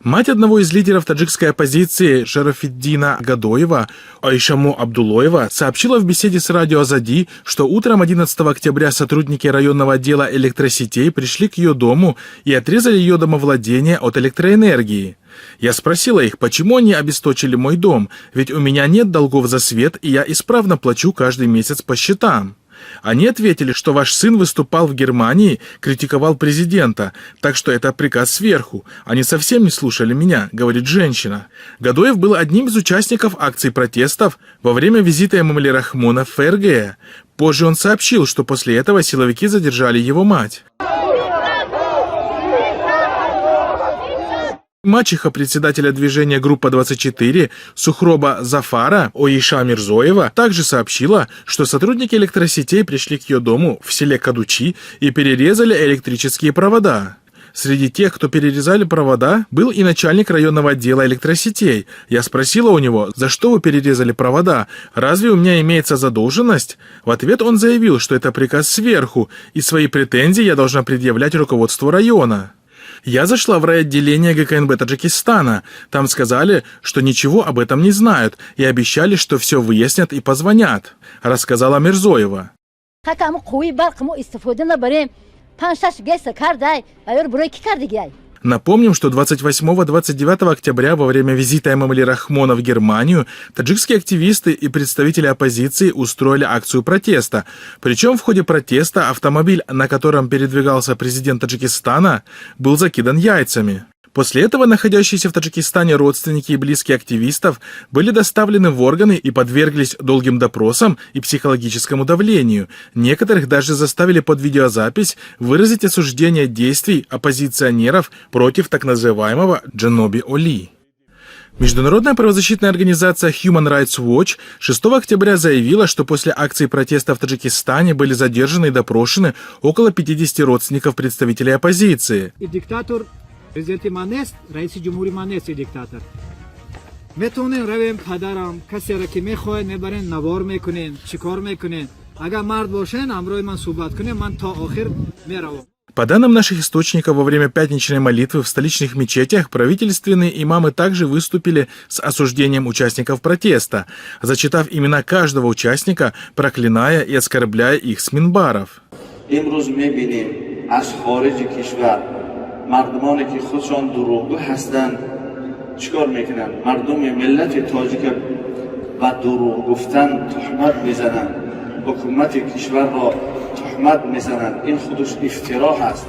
Мать одного из лидеров таджикской оппозиции Шарафиддина Гадоева, Айшаму Абдулоева, сообщила в беседе с радио Азади, что утром 11 октября сотрудники районного отдела электросетей пришли к ее дому и отрезали ее домовладение от электроэнергии. Я спросила их, почему они обесточили мой дом, ведь у меня нет долгов за свет, и я исправно плачу каждый месяц по счетам. Они ответили, что ваш сын выступал в Германии, критиковал президента, так что это приказ сверху. Они совсем не слушали меня, говорит женщина. Гадоев был одним из участников акций протестов во время визита Эмомали Рахмона в ФРГ. Позже он сообщил, что после этого силовики задержали его мать. Мачеха председателя движения «Группа-24» Сухроба Зафара Оиша Мирзоева также сообщила, что сотрудники электросетей пришли к ее дому в селе Кадучи и перерезали электрические провода. Среди тех, кто перерезали провода, был и начальник районного отдела электросетей. Я спросила у него, за что вы перерезали провода? Разве у меня имеется задолженность? В ответ он заявил, что это приказ сверху, и свои претензии я должна предъявлять руководству района. Я зашла в райотделение ГКНБ Таджикистана. Там сказали, что ничего об этом не знают, и обещали, что все выяснят и позвонят, рассказала Мирзоева. Напомним, что 28-29 октября во время визита Эмомали Рахмона в Германию таджикские активисты и представители оппозиции устроили акцию протеста. Причем в ходе протеста автомобиль, на котором передвигался президент Таджикистана, был закидан яйцами. После этого находящиеся в Таджикистане родственники и близкие активистов были доставлены в органы и подверглись долгим допросам и психологическому давлению. Некоторых даже заставили под видеозапись выразить осуждение действий оппозиционеров против так называемого Джаноби Оли. Международная правозащитная организация Human Rights Watch 6 октября заявила, что после акции протеста в Таджикистане были задержаны и допрошены около 50 родственников представителей оппозиции. Президенти манест, раиси ҷумҳури манест диктатор. Метавонем равем падарам, касеро ки мехоҳед мебарен, навор мекунен, чикор мекунен. Агар мард бошен, амрои ман суҳбат кунем, ман то охир меравам. По данным наших источников, во время пятничной молитвы в столичных мечетях правительственные имамы также выступили с осуждением участников протеста, зачитав имена каждого участника, проклиная и оскорбляя их с минбаров. مردمانی که خودشان دروغگو هستند چیکار میکنن؟ مردم ملت تاجیک و دروغ گفتن تهمت میزنن، حکومت کشور را تهمت میزنن. این خودش افترا هست.